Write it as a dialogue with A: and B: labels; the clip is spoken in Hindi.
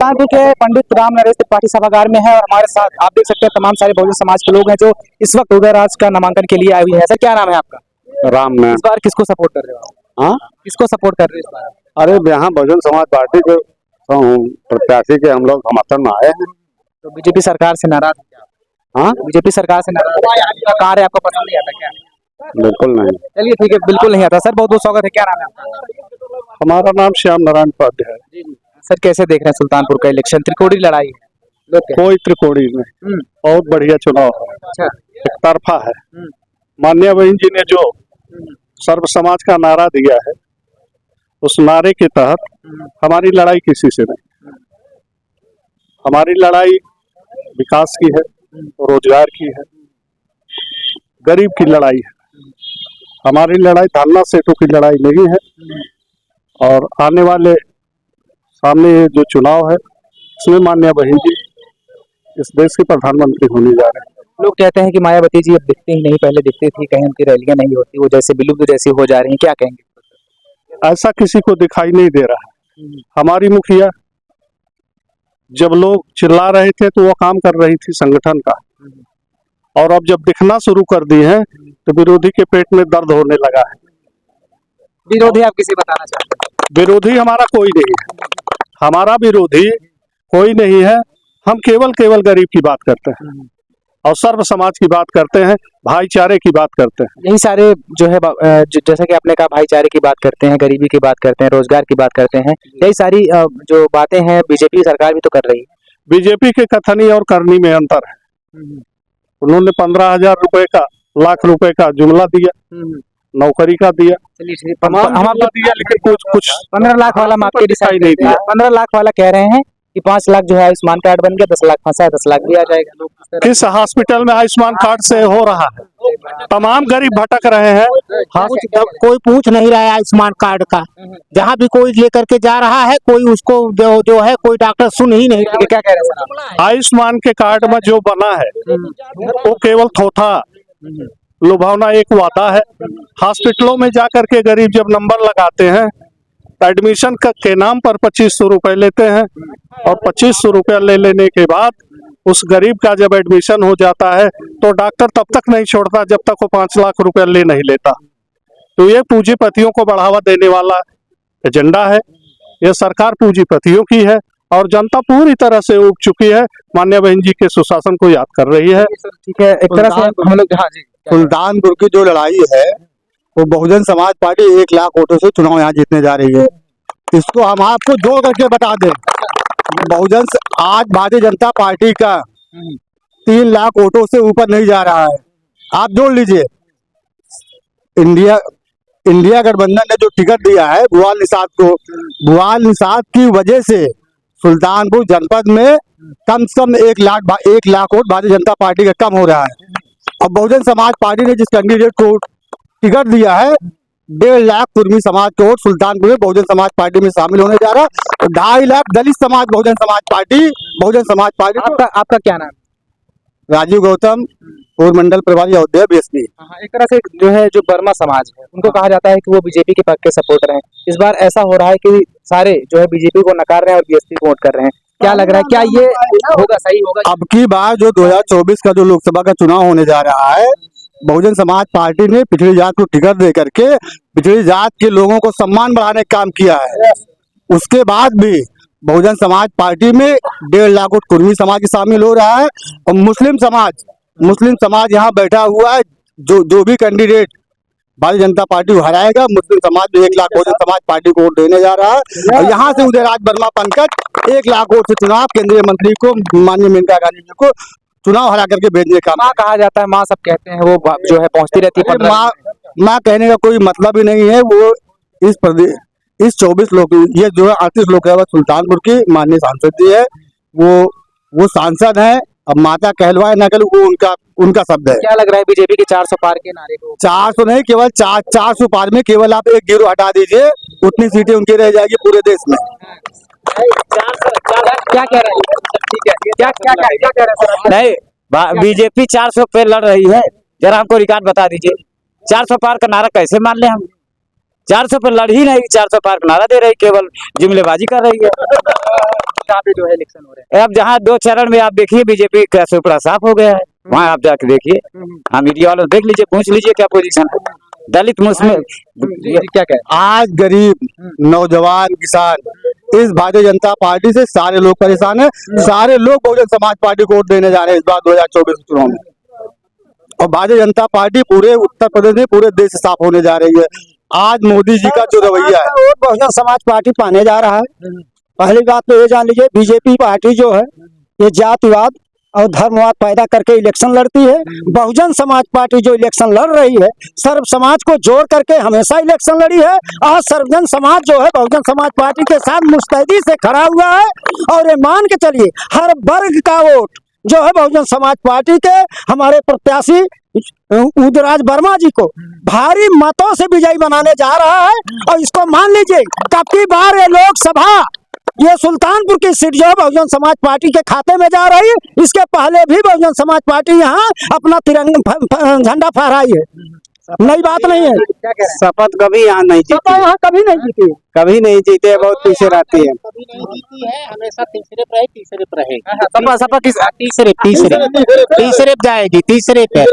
A: कानपुर के पंडित राम नरेश त्रिपाठी सभागार में है और हमारे साथ आप देख सकते हैं तमाम सारे बहुजन समाज के लोग हैं जो इस वक्त उदय राज का नामांकन के लिए आए हुए हैं। सर क्या नाम है आपका?
B: राम में।
A: इस बार किसको सपोर्ट कर रहे हो?
B: हाँ,
A: किसको सपोर्ट कर रहे हो इस बार?
B: अरे यहाँ बहुजन समाज पार्टी के प्रत्याशी के हम लोग समर्थन में आए हैं।
A: तो बीजेपी सरकार से नाराज है क्या?
B: हाँ,
A: बीजेपी सरकार से नाराज है? आपका कार्य आपको पसंद नहीं आता क्या?
B: बिल्कुल नहीं।
A: चलिए ठीक है, बिल्कुल नहीं आता। सर बहुत बहुत स्वागत है। क्या नाम है आपका?
B: हमारा नाम श्याम नारायण उपाध्याय है।
A: सर कैसे देख रहे हैं सुल्तानपुर का इलेक्शन? त्रिकोणीय लड़ाई है, लोग कहते
B: कोई त्रिकोणी नहीं, बहुत बढ़िया चुनाव है,
A: हैं। अच्छा।
B: एक तरफा है। माननीय बहन जी ने जो सर्व समाज का नारा दिया है, उस नारे के तहत हमारी लड़ाई किसी से नहीं। हमारी लड़ाई विकास की है, रोजगार की है, गरीब की लड़ाई है। हमारी लड़ाई धरना सेठों की लड़ाई नहीं है। और आने वाले सामने ये जो चुनाव है, इसमें माननीय बहन जी इस देश के प्रधानमंत्री होने जा रहे हैं।
A: लोग कहते हैं कि मायावती जी अब दिखती ही नहीं, पहले दिखती थी, कहीं उनकी रैलियां नहीं होती, वो जैसे विलुप्त जैसी हो जा रही हैं, क्या कहेंगे?
B: ऐसा किसी को दिखाई नहीं दे रहा है। हमारी मुखिया जब लोग चिल्ला रहे थे तो वो काम कर रही थी संगठन का, और अब जब दिखना शुरू कर दी है तो विरोधी के पेट में दर्द होने लगा है।
A: विरोधी आप किसे बताना चाहते हैं?
B: विरोधी हमारा कोई नहीं है, हमारा विरोधी कोई नहीं है। हम केवल गरीब की बात करते हैं और सर्व समाज की बात करते हैं, भाईचारे की बात करते हैं।
A: यही सारे जो है जैसा कि आपने कहा, भाईचारे की बात करते हैं, गरीबी की बात करते हैं, रोजगार की बात करते हैं, यही सारी जो बातें हैं बीजेपी सरकार भी तो कर रही है।
B: बीजेपी के कथनी और करनी में अंतर है। उन्होंने 15,000 रुपए का, लाख रुपए का जुमला दिया, नौकरी का दिया,
A: हम आपको
B: दिया, लेकिन कुछ
A: 15 लाख वाला हम आपके डिसाइड नहीं दिया। 15 लाख वाला कह रहे हैं कि 5 लाख जो है आयुष्मान कार्ड बन गया, 10 लाख फंसा है, 10 लाख भी आ जाएगा।
B: किस हॉस्पिटल में आयुष्मान कार्ड से हो रहा है? तमाम गरीब भटक रहे हैं।
C: कोई पूछ नहीं रहा है आयुष्मान कार्ड का। जहाँ भी कोई लेकर के जा रहा है, कोई उसको जो है कोई डॉक्टर सुन ही नहीं रहा।
A: क्या कह रहे हैं सर?
B: आयुष्मान के कार्ड में जो बना है वो केवल थोथा लुभावना एक वादा है। हॉस्पिटलों में जाकर के गरीब जब नंबर लगाते हैं, एडमिशन के नाम पर 2500 रुपए लेते हैं, और 2500 रुपया ले लेने के बाद उस गरीब का जब एडमिशन हो जाता है तो डॉक्टर तब तक नहीं छोड़ता जब तक वो 5 लाख रुपया ले नहीं लेता। तो ये पूंजीपतियों को बढ़ावा देने वाला एजेंडा है। ये सरकार पूंजीपतियों की है और जनता पूरी तरह से उब चुकी है। माननीय बहन जी के सुशासन को याद कर रही है।
A: ठीक है, एक तरह से हम लोग, हाँ जी,
C: सुल्तानपुर की जो लड़ाई है वो बहुजन समाज पार्टी 1 लाख वोटों से चुनाव यहाँ जीतने जा रही है। इसको हम आपको जोड़ करके बता दें, आज भारतीय जनता पार्टी का 3 लाख वोटों से ऊपर नहीं जा रहा है। आप जोड़ लीजिए, इंडिया गठबंधन ने जो टिकट दिया है भुआल निषाद की वजह से सुल्तानपुर जनपद में कम से कम 1 लाख वोट भारतीय जनता पार्टी का कम हो रहा है। अब बहुजन समाज पार्टी ने जिस कैंडिडेट को टिकट दिया है, 1.5 लाख कुर्मी समाज के वोट सुल्तानपुर में बहुजन समाज पार्टी में शामिल होने जा रहा है। 2.5 लाख दलित समाज बहुजन समाज पार्टी।
A: आपका क्या नाम?
C: राजीव गौतम, पूर्व मंडल प्रभारी अयोध्या बीएसपी।
A: एक तरह से जो है जो वर्मा समाज है, उनको कहा जाता है कि वो बीजेपी के पक्ष के सपोर्टर हैं। इस बार ऐसा हो रहा है कि सारे जो है बीजेपी को नकार रहे हैं और बीएसपी को वोट कर रहे हैं। क्या लग रहा है, क्या ये होगा, सही होगा?
C: अब की बार जो 2024 का जो लोकसभा का चुनाव होने जा रहा है, बहुजन समाज पार्टी ने पिछड़ी जात को टिकट दे करके पिछड़ी जात के लोगों को सम्मान बढ़ाने का काम किया है। उसके बाद भी बहुजन समाज पार्टी में 1.5 लाख वोट कुर्मी समाज शामिल हो रहा है और मुस्लिम समाज यहाँ बैठा हुआ है। जो भी कैंडिडेट भारतीय जनता पार्टी को हराएगा, मुस्लिम समाज में 1 लाख बहुजन समाज पार्टी को वोट देने जा रहा है। और यहाँ से उदय राज वर्मा पंकज 1 लाख वोट से चुनाव केंद्रीय मंत्री को, माननीय मेनका गांधी जी को चुनाव हरा करके भेजने का।
A: माँ कहा जाता है, माँ सब कहते हैं, वो जो है पहुंचती रहती है।
C: माँ कहने का कोई मतलब ही नहीं है। वो इस 24 लोग, ये जो है 38 लोकसभा सुल्तानपुर की माननीय सांसद जी है, वो सांसद है। अब माता कहलवाए ना कहलू, वो उनका शब्द है।
A: क्या लग रहा है बीजेपी के 400 पार के नारे को?
C: 400 नहीं, केवल 400 पार में केवल आप एक गिरोह हटा दीजिए, उतनी सीटें उनकी रह जाएगी पूरे देश में।
A: क्या कह रहे हैं? ठीक है, क्या कह रहे हैं?
D: नहीं, बीजेपी 400 पे लड़ रही है। जरा हमको रिकॉर्ड बता दीजिए, 400 पार का नारा कैसे मान ले हम? 400 पर लड़ ही नहीं, 400 पार का नारा दे रही, केवल जुमलेबाजी कर रही है।
A: जहाँ पे जो है इलेक्शन हो रहे
D: अब जहाँ 2 चरण में आप देखिए बीजेपी का सुपड़ा साफ हो गया है, वहाँ आप जाके देखिए, हाँ मीडिया वालों देख लीजिए, पूछ लीजिए क्या पोजीशन है। दलित मुस्लिम
A: हैं। क्या कह
C: आज गरीब नौजवान किसान इस भारतीय जनता पार्टी से सारे लोग परेशान है। सारे लोग बहुजन समाज पार्टी को वोट देने जा रहे हैं इस बार 2024 के चुनाव में। और भारतीय जनता पार्टी पूरे उत्तर प्रदेश में, पूरे देश से साफ होने जा रही है। आज मोदी जी का जो रवैया है,
E: वोट बहुजन समाज पार्टी पाने जा रहा है। पहली बात तो ये जान लीजिए, बीजेपी पार्टी जो है ये जातिवाद और धर्मवाद पैदा करके इलेक्शन लड़ती है। बहुजन समाज पार्टी जो इलेक्शन लड़ रही है, सर्व समाज को जोड़ करके हमेशा इलेक्शन लड़ी है। आज सर्वजन समाज जो है बहुजन समाज पार्टी के साथ मुस्तैदी से खड़ा हुआ है। और ये मान के चलिए, हर वर्ग का वोट जो है बहुजन समाज पार्टी के हमारे प्रत्याशी उदयराज वर्मा जी को भारी मतों से विजयी बनाने जा रहा है। और इसको मान लीजिए, कब बार ये लोकसभा, ये सुल्तानपुर की सीट जो है बहुजन समाज पार्टी के खाते में जा रही है। इसके पहले भी बहुजन समाज पार्टी यहाँ अपना तिरंगा झंडा फहराई है, नई बात नहीं है।
A: क्या कह रहे हैं?
D: शपथ कभी यहाँ नहीं
E: सपा यहाँ कभी नहीं जीती,
D: कभी नहीं जीते, बहुत पीछे रहती है।
F: कभी नहीं जीती है, हमेशा तीसरे पे तीसरे पे रहेगी।
A: सपा किस तीसरे
F: तीसरे पे जाएगी, तीसरे पे।